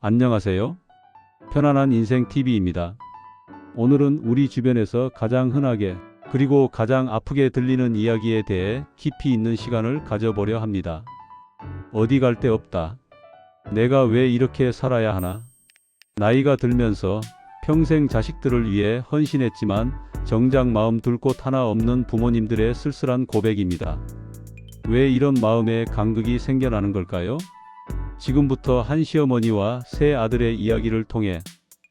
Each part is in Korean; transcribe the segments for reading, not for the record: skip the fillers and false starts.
안녕하세요. 편안한 인생 TV입니다. 오늘은 우리 주변에서 가장 흔하게 그리고 가장 아프게 들리는 이야기에 대해 깊이 있는 시간을 가져보려 합니다. 어디 갈 데 없다. 내가 왜 이렇게 살아야 하나? 나이가 들면서 평생 자식들을 위해 헌신했지만 정작 마음 둘 곳 하나 없는 부모님들의 쓸쓸한 고백입니다. 왜 이런 마음에 간극이 생겨나는 걸까요? 지금부터 한 시어머니와 세 아들의 이야기를 통해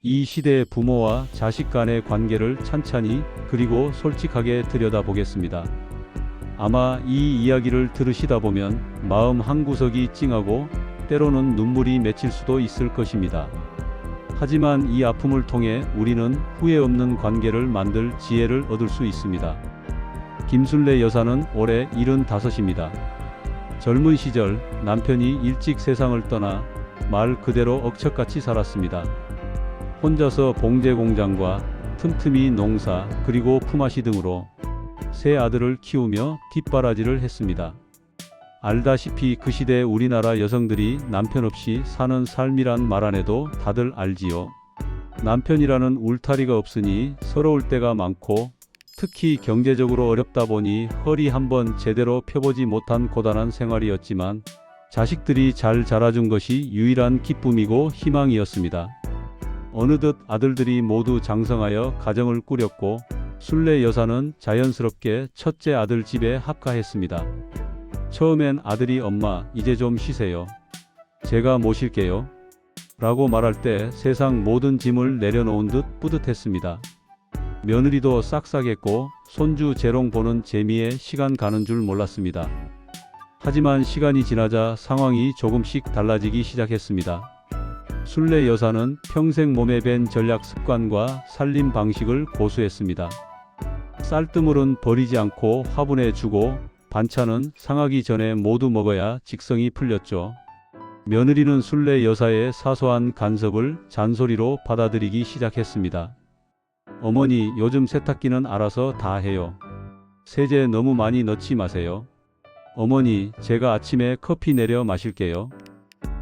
이 시대의 부모와 자식 간의 관계를 찬찬히 그리고 솔직하게 들여다보겠습니다. 아마 이 이야기를 들으시다 보면 마음 한구석이 찡하고 때로는 눈물이 맺힐 수도 있을 것입니다. 하지만 이 아픔을 통해 우리는 후회 없는 관계를 만들 지혜를 얻을 수 있습니다. 김순례 여사는 올해 75입니다. 젊은 시절 남편이 일찍 세상을 떠나 말 그대로 억척같이 살았습니다. 혼자서 봉제 공장과 틈틈이 농사 그리고 품앗이 등으로 세 아들을 키우며 뒷바라지를 했습니다. 알다시피 그 시대 우리나라 여성들이 남편 없이 사는 삶이란 말 안 해도 다들 알지요. 남편이라는 울타리가 없으니 서러울 때가 많고 특히 경제적으로 어렵다 보니 허리 한번 제대로 펴보지 못한 고단한 생활이었지만 자식들이 잘 자라준 것이 유일한 기쁨이고 희망이었습니다. 어느덧 아들들이 모두 장성하여 가정을 꾸렸고 순례 여사는 자연스럽게 첫째 아들 집에 합가했습니다. 처음엔 아들이 엄마 이제 좀 쉬세요. 제가 모실게요. 라고 말할 때 세상 모든 짐을 내려놓은 듯 뿌듯했습니다. 며느리도 싹싹했고 손주 재롱 보는 재미에 시간 가는 줄 몰랐습니다. 하지만 시간이 지나자 상황이 조금씩 달라지기 시작했습니다. 순례 여사는 평생 몸에 밴 전략 습관과 살림 방식을 고수했습니다. 쌀뜨물은 버리지 않고 화분에 주고 반찬은 상하기 전에 모두 먹어야 직성이 풀렸죠. 며느리는 순례 여사의 사소한 간섭을 잔소리로 받아들이기 시작했습니다. 어머니, 요즘 세탁기는 알아서 다 해요. 세제 너무 많이 넣지 마세요. 어머니, 제가 아침에 커피 내려 마실게요.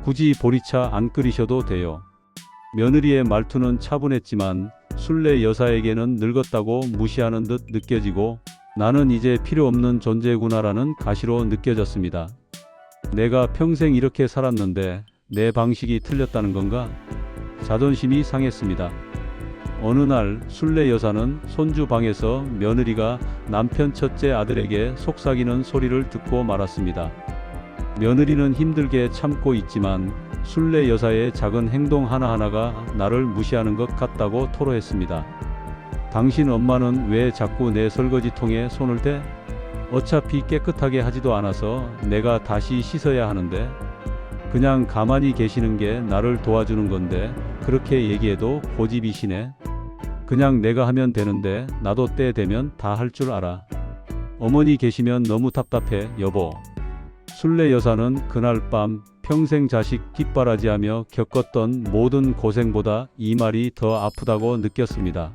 굳이 보리차 안 끓이셔도 돼요. 며느리의 말투는 차분했지만 순례 여사에게는 늙었다고 무시하는 듯 느껴지고 나는 이제 필요 없는 존재구나라는 가시로 느껴졌습니다. 내가 평생 이렇게 살았는데 내 방식이 틀렸다는 건가? 자존심이 상했습니다. 어느 날 순례 여사는 손주 방에서 며느리가 남편 첫째 아들에게 속삭이는 소리를 듣고 말았습니다. 며느리는 힘들게 참고 있지만 순례 여사의 작은 행동 하나하나가 나를 무시하는 것 같다고 토로했습니다. 당신 엄마는 왜 자꾸 내 설거지통에 손을 대? 어차피 깨끗하게 하지도 않아서 내가 다시 씻어야 하는데 그냥 가만히 계시는 게 나를 도와주는 건데 그렇게 얘기해도 고집이시네. 그냥 내가 하면 되는데 나도 때 되면 다 할 줄 알아. 어머니 계시면 너무 답답해 여보. 순례 여사는 그날 밤 평생 자식 뒷바라지하며 겪었던 모든 고생보다 이 말이 더 아프다고 느꼈습니다.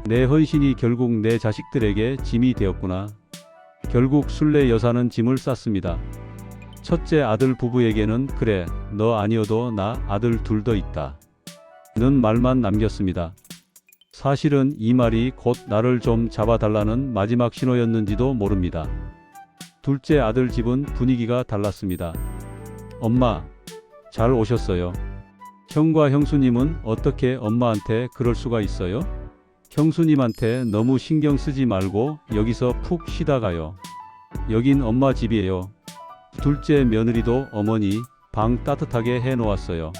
내 헌신이 결국 내 자식들에게 짐이 되었구나. 결국 순례 여사는 짐을 쌌습니다. 첫째 아들 부부에게는 그래, 너 아니어도 나 아들 둘 더 있다. 는 말만 남겼습니다. 사실은 이 말이 곧 나를 좀 잡아달라는 마지막 신호였는지도 모릅니다. 둘째 아들 집은 분위기가 달랐습니다. 엄마, 잘 오셨어요. 형과 형수님은 어떻게 엄마한테 그럴 수가 있어요? 형수님한테 너무 신경 쓰지 말고 여기서 푹 쉬다 가요. 여긴 엄마 집이에요. 둘째 며느리도 어머니 방 따뜻하게 해놓았어요.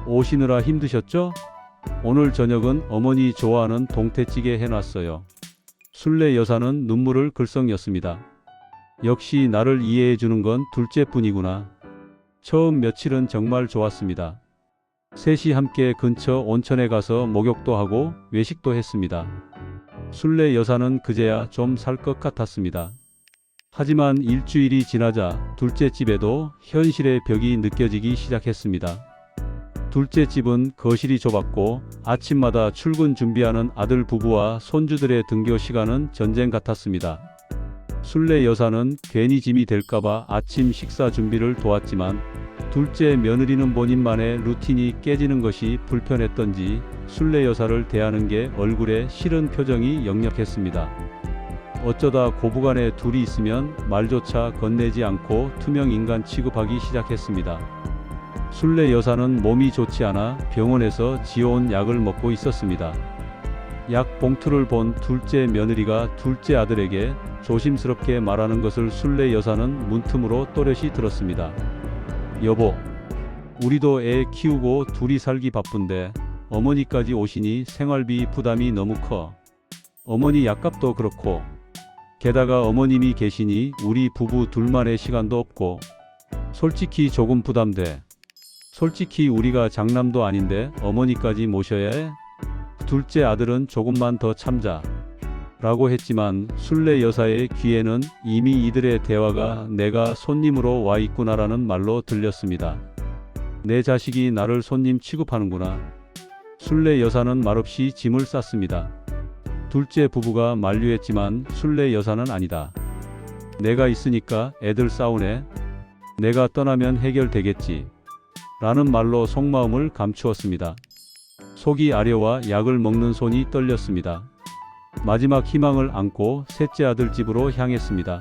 오시느라 힘드셨죠? 오늘 저녁은 어머니 좋아하는 동태찌개 해놨어요. 순례 여사는 눈물을 글썽였습니다. 역시 나를 이해해주는 건 둘째뿐이구나. 처음 며칠은 정말 좋았습니다. 셋이 함께 근처 온천에 가서 목욕도 하고 외식도 했습니다. 순례 여사는 그제야 좀 살 것 같았습니다. 하지만 일주일이 지나자 둘째 집에도 현실의 벽이 느껴지기 시작했습니다. 둘째 집은 거실이 좁았고 아침마다 출근 준비하는 아들 부부와 손주들의 등교 시간은 전쟁 같았습니다. 순례 여사는 괜히 짐이 될까봐 아침 식사 준비를 도왔지만 둘째 며느리는 본인만의 루틴이 깨지는 것이 불편했던지 순례 여사를 대하는 게 얼굴에 싫은 표정이 역력했습니다. 어쩌다 고부간에 둘이 있으면 말조차 건네지 않고 투명 인간 취급하기 시작했습니다. 순례 여사는 몸이 좋지 않아 병원에서 지어온 약을 먹고 있었습니다. 약 봉투를 본 둘째 며느리가 둘째 아들에게 조심스럽게 말하는 것을 순례 여사는 문틈으로 또렷이 들었습니다. 여보, 우리도 애 키우고 둘이 살기 바쁜데 어머니까지 오시니 생활비 부담이 너무 커. 어머니 약값도 그렇고 게다가 어머님이 계시니 우리 부부 둘만의 시간도 없고 솔직히 조금 부담돼. 솔직히 우리가 장남도 아닌데 어머니까지 모셔야 해? 둘째 아들은 조금만 더 참자 라고 했지만 순례 여사의 귀에는 이미 이들의 대화가 내가 손님으로 와 있구나라는 말로 들렸습니다. 내 자식이 나를 손님 취급하는구나. 순례 여사는 말없이 짐을 쌌습니다. 둘째 부부가 만류했지만 순례 여사는 아니다. 내가 있으니까 애들 싸우네. 내가 떠나면 해결되겠지. 라는 말로 속마음을 감추었습니다. 속이 아려와 약을 먹는 손이 떨렸습니다. 마지막 희망을 안고 셋째 아들 집으로 향했습니다.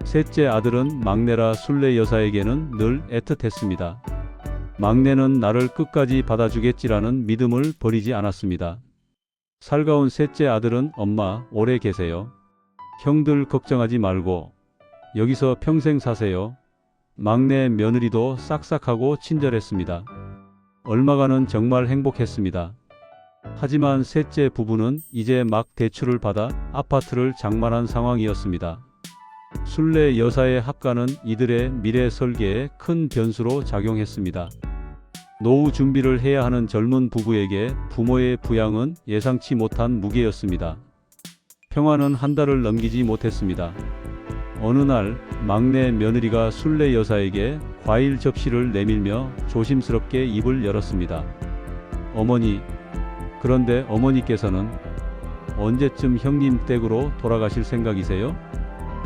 셋째 아들은 막내라 순례 여사에게는 늘 애틋했습니다. 막내는 나를 끝까지 받아주겠지라는 믿음을 버리지 않았습니다. 살가운 셋째 아들은 엄마 오래 계세요. 형들 걱정하지 말고 여기서 평생 사세요. 막내 며느리도 싹싹하고 친절했습니다. 얼마간은 정말 행복했습니다. 하지만 셋째 부부는 이제 막 대출을 받아 아파트를 장만한 상황이었습니다. 순례 여사의 합가는 이들의 미래 설계에 큰 변수로 작용했습니다. 노후 준비를 해야 하는 젊은 부부에게 부모의 부양은 예상치 못한 무게였습니다. 평화는 한 달을 넘기지 못했습니다. 어느 날 막내 며느리가 순례 여사에게 과일 접시를 내밀며 조심스럽게 입을 열었습니다. 어머니, 그런데 어머니께서는 언제쯤 형님 댁으로 돌아가실 생각이세요?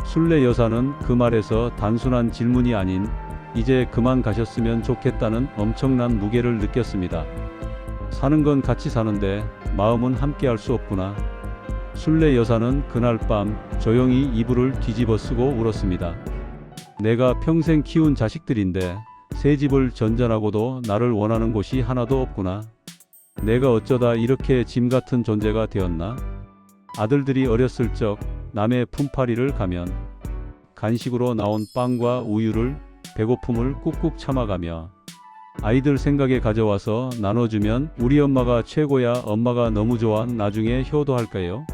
순례 여사는 그 말에서 단순한 질문이 아닌 이제 그만 가셨으면 좋겠다는 엄청난 무게를 느꼈습니다. 사는 건 같이 사는데 마음은 함께 할 수 없구나. 순례 여사는 그날 밤 조용히 이불을 뒤집어 쓰고 울었습니다. 내가 평생 키운 자식들인데 새 집을 전전하고도 나를 원하는 곳이 하나도 없구나. 내가 어쩌다 이렇게 짐 같은 존재가 되었나? 아들들이 어렸을 적 남의 품팔이를 가면 간식으로 나온 빵과 우유를 배고픔을 꾹꾹 참아가며 아이들 생각에 가져와서 나눠주면 우리 엄마가 최고야, 엄마가 너무 좋아, 나중에 효도할까요?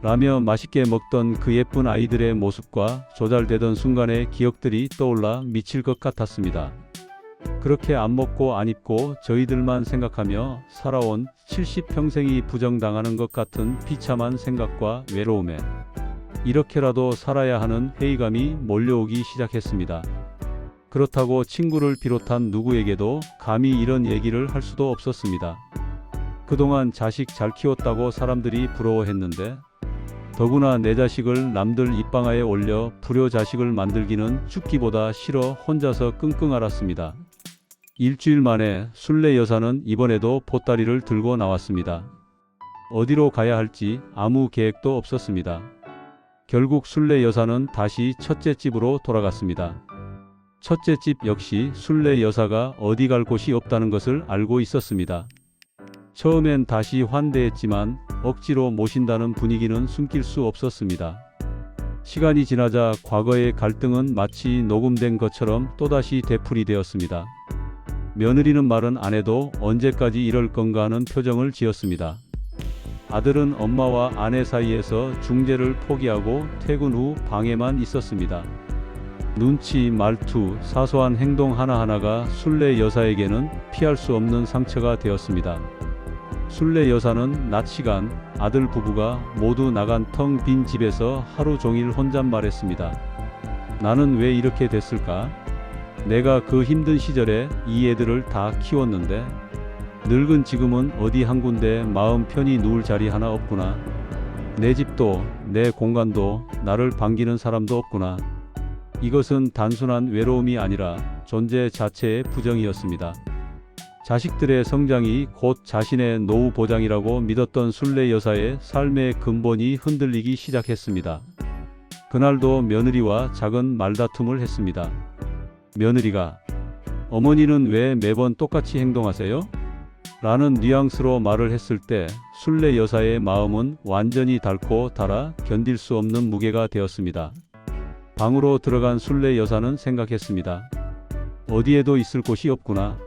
라며 맛있게 먹던 그 예쁜 아이들의 모습과 조잘되던 순간의 기억들이 떠올라 미칠 것 같았습니다. 그렇게 안 먹고 안 입고 저희들만 생각하며 살아온 70평생이 부정당하는 것 같은 비참한 생각과 외로움에 이렇게라도 살아야 하는 회의감이 몰려오기 시작했습니다. 그렇다고 친구를 비롯한 누구에게도 감히 이런 얘기를 할 수도 없었습니다. 그동안 자식 잘 키웠다고 사람들이 부러워했는데 더구나 내 자식을 남들 입방아에 올려 불효자식을 만들기는 죽기보다 싫어 혼자서 끙끙 앓았습니다. 일주일 만에 순례 여사는 이번에도 보따리를 들고 나왔습니다. 어디로 가야 할지 아무 계획도 없었습니다. 결국 순례 여사는 다시 첫째 집으로 돌아갔습니다. 첫째 집 역시 순례 여사가 어디 갈 곳이 없다는 것을 알고 있었습니다. 처음엔 다시 환대했지만 억지로 모신다는 분위기는 숨길 수 없었습니다. 시간이 지나자 과거의 갈등은 마치 녹음된 것처럼 또다시 되풀이되었습니다. 며느리는 말은 안 해도 언제까지 이럴 건가 하는 표정을 지었습니다. 아들은 엄마와 아내 사이에서 중재를 포기하고 퇴근 후 방에만 있었습니다. 눈치, 말투, 사소한 행동 하나하나가 순례 여사에게는 피할 수 없는 상처가 되었습니다. 순례 여사는 낮 시간 아들 부부가 모두 나간 텅 빈 집에서 하루 종일 혼잣말했습니다. 나는 왜 이렇게 됐을까? 내가 그 힘든 시절에 이 애들을 다 키웠는데 늙은 지금은 어디 한 군데 마음 편히 누울 자리 하나 없구나. 내 집도 내 공간도 나를 반기는 사람도 없구나. 이것은 단순한 외로움이 아니라 존재 자체의 부정이었습니다. 자식들의 성장이 곧 자신의 노후 보장이라고 믿었던 순례 여사의 삶의 근본이 흔들리기 시작했습니다. 그날도 며느리와 작은 말다툼을 했습니다. 며느리가 어머니는 왜 매번 똑같이 행동하세요? 라는 뉘앙스로 말을 했을 때 순례 여사의 마음은 완전히 닳고 닳아 견딜 수 없는 무게가 되었습니다. 방으로 들어간 순례 여사는 생각했습니다. 어디에도 있을 곳이 없구나.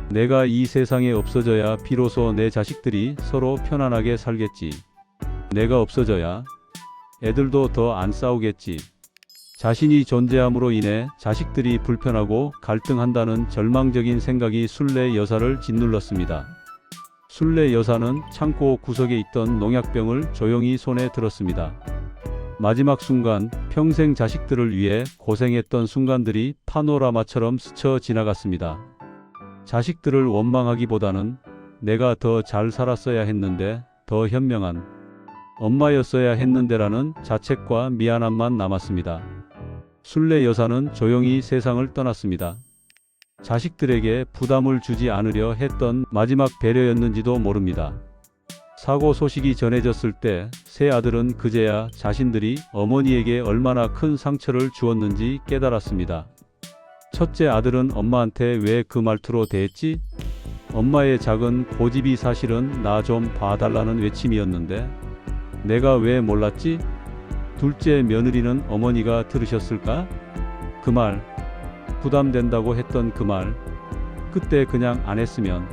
내가 이 세상에 없어져야 비로소 내 자식들이 서로 편안하게 살겠지. 내가 없어져야 애들도 더 안 싸우겠지. 자신이 존재함으로 인해 자식들이 불편하고 갈등한다는 절망적인 생각이 순례 여사를 짓눌렀습니다. 순례 여사는 창고 구석에 있던 농약병을 조용히 손에 들었습니다. 마지막 순간, 평생 자식들을 위해 고생했던 순간들이 파노라마처럼 스쳐 지나갔습니다. 자식들을 원망하기보다는 내가 더 잘 살았어야 했는데, 더 현명한 엄마였어야 했는데라는 자책과 미안함만 남았습니다. 순례 여사는 조용히 세상을 떠났습니다. 자식들에게 부담을 주지 않으려 했던 마지막 배려였는지도 모릅니다. 사고 소식이 전해졌을 때 세 아들은 그제야 자신들이 어머니에게 얼마나 큰 상처를 주었는지 깨달았습니다. 첫째 아들은 엄마한테 왜 그 말투로 대했지? 엄마의 작은 고집이 사실은 나 좀 봐달라는 외침이었는데 내가 왜 몰랐지? 둘째 며느리는 어머니가 들으셨을까? 그 말, 부담된다고 했던 그 말, 그때 그냥 안 했으면.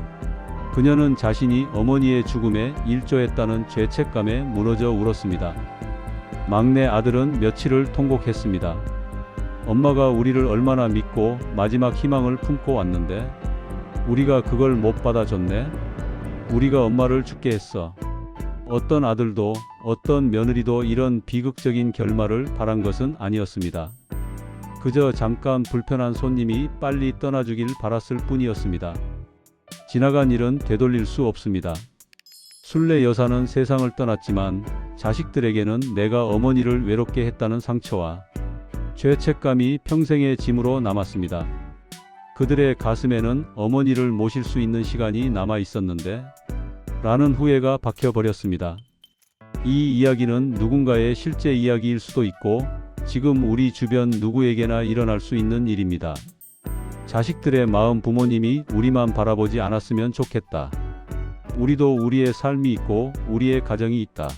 그녀는 자신이 어머니의 죽음에 일조했다는 죄책감에 무너져 울었습니다. 막내 아들은 며칠을 통곡했습니다. 엄마가 우리를 얼마나 믿고 마지막 희망을 품고 왔는데 우리가 그걸 못 받아줬네. 우리가 엄마를 죽게 했어. 어떤 아들도 어떤 며느리도 이런 비극적인 결말을 바란 것은 아니었습니다. 그저 잠깐 불편한 손님이 빨리 떠나주길 바랐을 뿐이었습니다. 지나간 일은 되돌릴 수 없습니다. 순례 여사는 세상을 떠났지만 자식들에게는 내가 어머니를 외롭게 했다는 상처와 죄책감이 평생의 짐으로 남았습니다. 그들의 가슴에는 어머니를 모실 수 있는 시간이 남아 있었는데 라는 후회가 박혀버렸습니다. 이 이야기는 누군가의 실제 이야기일 수도 있고 지금 우리 주변 누구에게나 일어날 수 있는 일입니다. 자식들의 마음 부모님이 우리만 바라보지 않았으면 좋겠다. 우리도 우리의 삶이 있고 우리의 가정이 있다.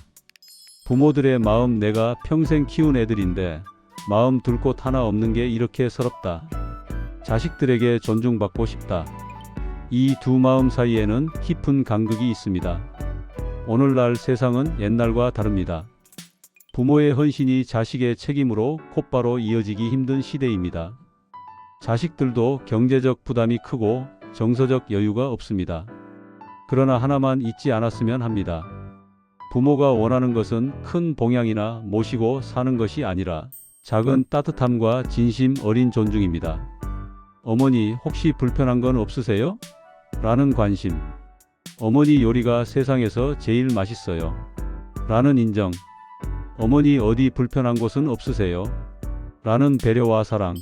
부모들의 마음 내가 평생 키운 애들인데 마음 둘 곳 하나 없는 게 이렇게 서럽다. 자식들에게 존중받고 싶다. 이 두 마음 사이에는 깊은 간극이 있습니다. 오늘날 세상은 옛날과 다릅니다. 부모의 헌신이 자식의 책임으로 곧바로 이어지기 힘든 시대입니다. 자식들도 경제적 부담이 크고 정서적 여유가 없습니다. 그러나 하나만 잊지 않았으면 합니다. 부모가 원하는 것은 큰 봉양이나 모시고 사는 것이 아니라 작은 따뜻함과 진심 어린 존중입니다. 어머니 혹시 불편한 건 없으세요? 라는 관심. 어머니 요리가 세상에서 제일 맛있어요. 라는 인정. 어머니 어디 불편한 곳은 없으세요? 라는 배려와 사랑.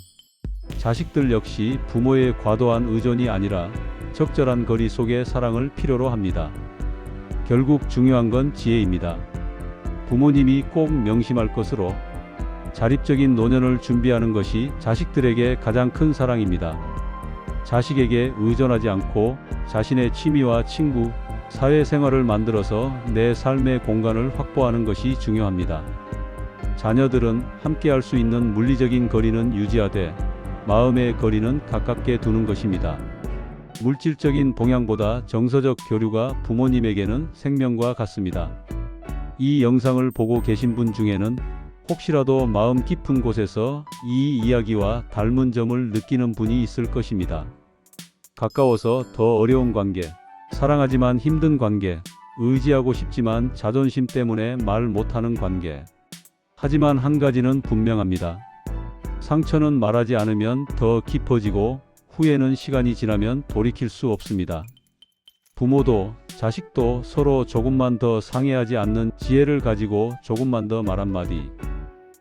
자식들 역시 부모의 과도한 의존이 아니라 적절한 거리 속의 사랑을 필요로 합니다. 결국 중요한 건 지혜입니다. 부모님이 꼭 명심할 것으로 자립적인 노년을 준비하는 것이 자식들에게 가장 큰 사랑입니다. 자식에게 의존하지 않고 자신의 취미와 친구, 사회생활을 만들어서 내 삶의 공간을 확보하는 것이 중요합니다. 자녀들은 함께할 수 있는 물리적인 거리는 유지하되 마음의 거리는 가깝게 두는 것입니다. 물질적인 봉양보다 정서적 교류가 부모님에게는 생명과 같습니다. 이 영상을 보고 계신 분 중에는 혹시라도 마음 깊은 곳에서 이 이야기와 닮은 점을 느끼는 분이 있을 것입니다. 가까워서 더 어려운 관계, 사랑하지만 힘든 관계, 의지하고 싶지만 자존심 때문에 말 못하는 관계. 하지만 한 가지는 분명합니다. 상처는 말하지 않으면 더 깊어지고 후회는 시간이 지나면 돌이킬 수 없습니다. 부모도 자식도 서로 조금만 더 상해하지 않는 지혜를 가지고 조금만 더 말 한마디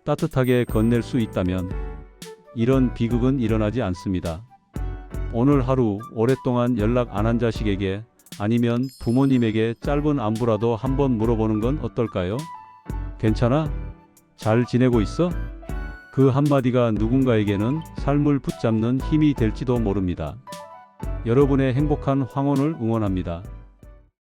따뜻하게 건넬 수 있다면 이런 비극은 일어나지 않습니다. 오늘 하루 오랫동안 연락 안 한 자식에게 아니면 부모님에게 짧은 안부라도 한번 물어보는 건 어떨까요? 괜찮아? 잘 지내고 있어? 그 한마디가 누군가에게는 삶을 붙잡는 힘이 될지도 모릅니다. 여러분의 행복한 황혼을 응원합니다.